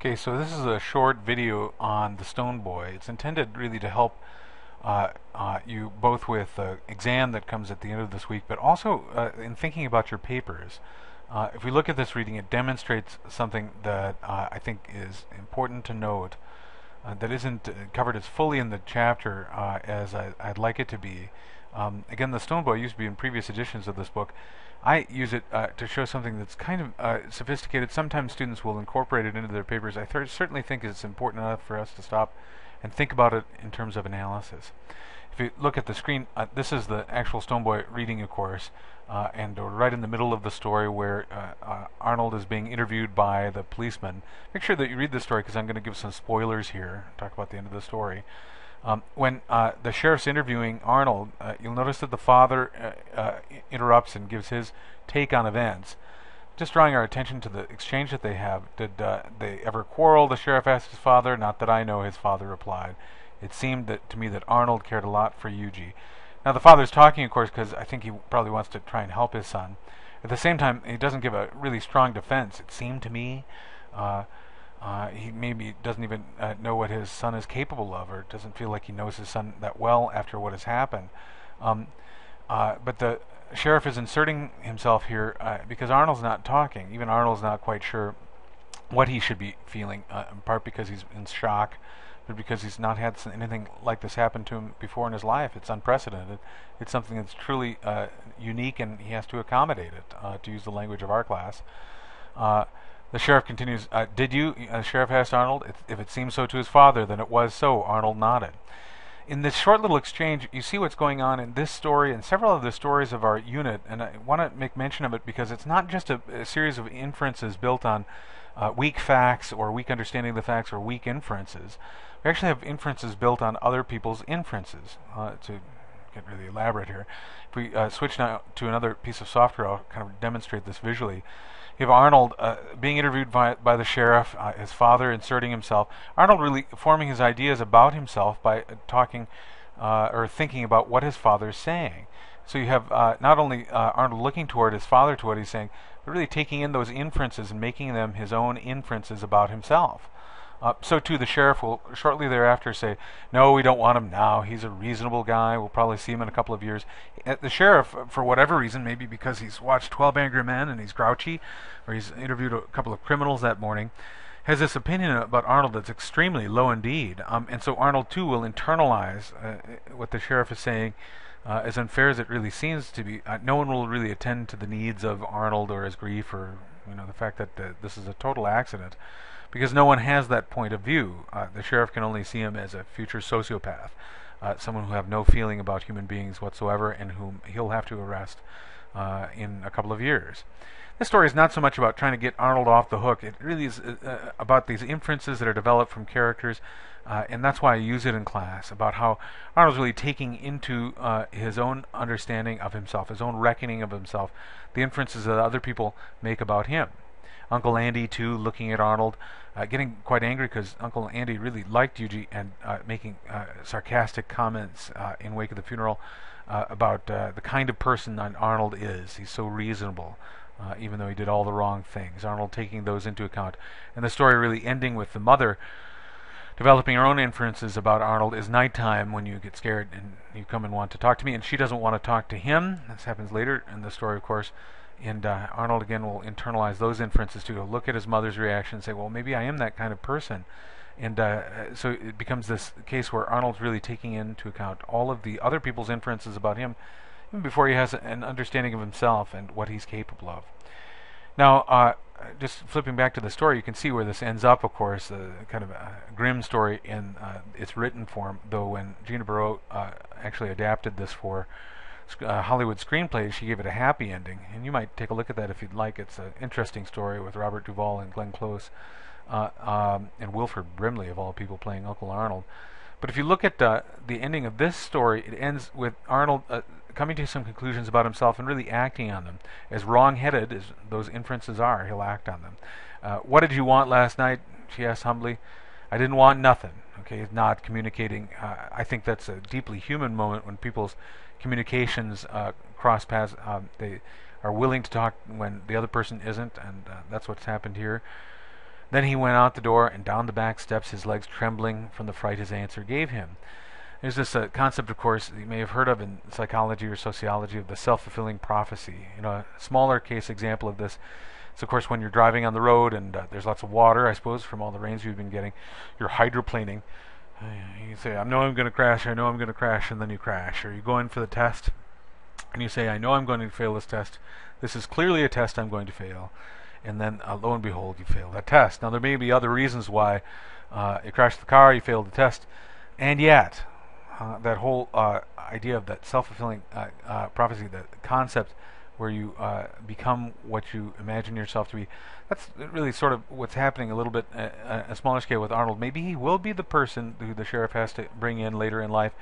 Okay, so this is a short video on the Stone Boy. It's intended really to help you both with the exam that comes at the end of this week, but also in thinking about your papers. If we look at this reading, it demonstrates something that I think is important to note that isn't covered as fully in the chapter as I'd like it to be. Again, the Stone Boy used to be in previous editions of this book. I use it to show something that's kind of sophisticated. Sometimes students will incorporate it into their papers. I certainly think it's important enough for us to stop and think about it in terms of analysis. If you look at the screen, this is the actual Stone Boy reading, of course, and we're right in the middle of the story where Arnold is being interviewed by the policeman. Make sure that you read the story because I'm going to give some spoilers here, talk about the end of the story. When the sheriff's interviewing Arnold, you'll notice that the father interrupts and gives his take on events. Just drawing our attention to the exchange that they have. Did they ever quarrel? The sheriff asked his father. Not that I know, his father replied. It seemed to me that Arnold cared a lot for Yuji. Now the father's talking, of course, because I think he probably wants to try and help his son. At the same time, he doesn't give a really strong defense. It seemed to me he maybe doesn't even know what his son is capable of, or doesn't feel like he knows his son that well after what has happened. But the sheriff is inserting himself here because Arnold's not talking. Even Arnold's not quite sure what he should be feeling, in part because he's in shock, but because he's not had anything like this happen to him before in his life. It's unprecedented. It's something that's truly unique, and he has to accommodate it, to use the language of our class. The sheriff continues, did you? The sheriff asked Arnold. If it seemed so to his father, then it was so. Arnold nodded. In this short little exchange, you see what's going on in this story and several of the stories of our unit, and I want to make mention of it because it's not just a series of inferences built on weak facts or weak understanding of the facts or weak inferences. We actually have inferences built on other people's inferences. To get really elaborate here, if we switch now to another piece of software, I'll kind of demonstrate this visually. You have Arnold being interviewed by the sheriff, his father inserting himself. Arnold really forming his ideas about himself by talking or thinking about what his father is saying. So you have not only Arnold looking toward his father to what he's saying, but really taking in those inferences and making them his own inferences about himself. So too the sheriff will shortly thereafter say, no, we don't want him now. He's a reasonable guy. We'll probably see him in a couple of years. The sheriff, for whatever reason, maybe because he's watched 12 Angry Men and he's grouchy, or he's interviewed a couple of criminals that morning, has this opinion about Arnold that's extremely low indeed. And so Arnold too will internalize what the sheriff is saying. As unfair as it really seems to be, no one will really attend to the needs of Arnold or his grief or the fact that this is a total accident. Because no one has that point of view. The sheriff can only see him as a future sociopath, someone who have no feeling about human beings whatsoever and whom he'll have to arrest in a couple of years. This story is not so much about trying to get Arnold off the hook. It really is about these inferences that are developed from characters, and that's why I use it in class, about how Arnold's really taking into his own understanding of himself, his own reckoning of himself, the inferences that other people make about him. Uncle Andy, too, looking at Arnold, getting quite angry because Uncle Andy really liked Yuji and making sarcastic comments in wake of the funeral about the kind of person that Arnold is. He's so reasonable, even though he did all the wrong things. Arnold taking those into account. And the story really ending with the mother developing her own inferences about Arnold. Is nighttime when you get scared and you come and want to talk to me, and she doesn't want to talk to him. This happens later in the story, of course. And Arnold again will internalize those inferences to go look at his mother's reaction and say, well, maybe I am that kind of person. And so it becomes this case where Arnold's really taking into account all of the other people's inferences about him even before he has an understanding of himself and what he's capable of. Now, just flipping back to the story, you can see where this ends up, of course, kind of a grim story in its written form, though when Gina Barreau actually adapted this for Hollywood screenplay, she gave it a happy ending, and you might take a look at that if you'd like. It's an interesting story with Robert Duvall and Glenn Close and Wilford Brimley, of all people, playing Uncle Arnold. But if you look at the ending of this story, it ends with Arnold coming to some conclusions about himself and really acting on them. As wrong-headed as those inferences are, he'll act on them. What did you want last night? She asked humbly. I didn't want nothing. Okay, not communicating. I think that's a deeply human moment when people's communications cross paths. They are willing to talk when the other person isn't, and that's what's happened here. Then he went out the door and down the back steps, his legs trembling from the fright his answer gave him. There's this concept, of course, that you may have heard of in psychology or sociology of the self-fulfilling prophecy. A smaller case example of this is, of course, when you're driving on the road and there's lots of water, I suppose, from all the rains you've been getting. You're hydroplaning. You say, I know I'm going to crash, I know I'm going to crash, and then you crash. Or you go in for the test, and you say, I know I'm going to fail this test. This is clearly a test I'm going to fail. And then, lo and behold, you fail that test. Now, there may be other reasons why you crashed the car, you failed the test, and yet, that whole idea of that self-fulfilling prophecy, the concept where you become what you imagine yourself to be, that's really sort of what's happening a little bit a smaller scale with Arnold. Maybe he will be the person who the sheriff has to bring in later in life.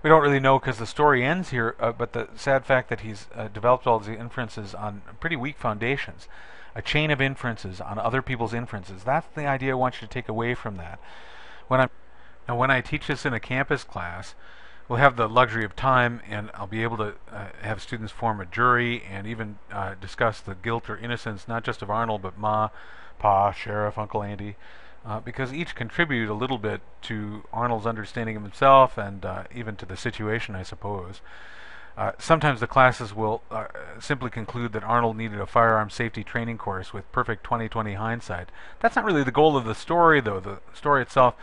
We don't really know because the story ends here, but the sad fact that he's developed all these inferences on pretty weak foundations, a chain of inferences on other people's inferences. That's the idea I want you to take away from that. When I teach this in a campus class, we'll have the luxury of time, and I'll be able to have students form a jury and even discuss the guilt or innocence, not just of Arnold, but Ma, Pa, Sheriff, Uncle Andy, because each contribute a little bit to Arnold's understanding of himself and even to the situation, I suppose. Sometimes the classes will simply conclude that Arnold needed a firearm safety training course with perfect 20/20 hindsight. That's not really the goal of the story, though. The story itself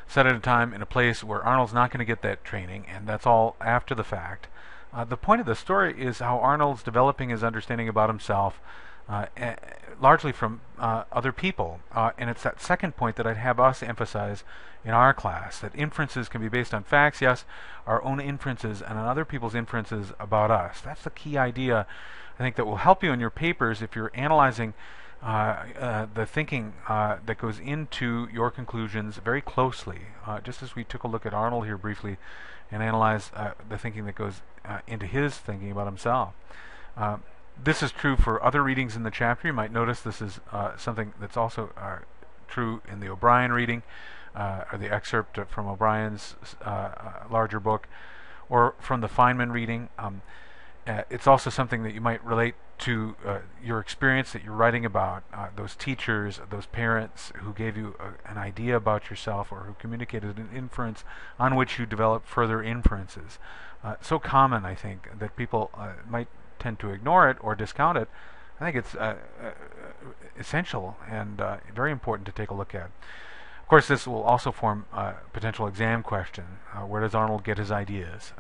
set at a time in a place where Arnold's not going to get that training, and that's all after the fact. The point of the story is how Arnold's developing his understanding about himself, largely from other people. And it's that second point that I'd have us emphasize in our class, that inferences can be based on facts, yes, our own inferences, and on other people's inferences about us. That's the key idea, I think, that will help you in your papers if you're analyzing the thinking that goes into your conclusions very closely, just as we took a look at Arnold here briefly and analyzed the thinking that goes into his thinking about himself. This is true for other readings in the chapter. You might notice this is something that's also true in the O'Brien reading, or the excerpt from O'Brien's larger book, or from the Feynman reading. It's also something that you might relate to your experience that you're writing about, those teachers, those parents who gave you an idea about yourself or who communicated an inference on which you develop further inferences. So common, I think, that people might tend to ignore it or discount it. I think it's essential and very important to take a look at. Of course, this will also form a potential exam question. Where does Arnold get his ideas?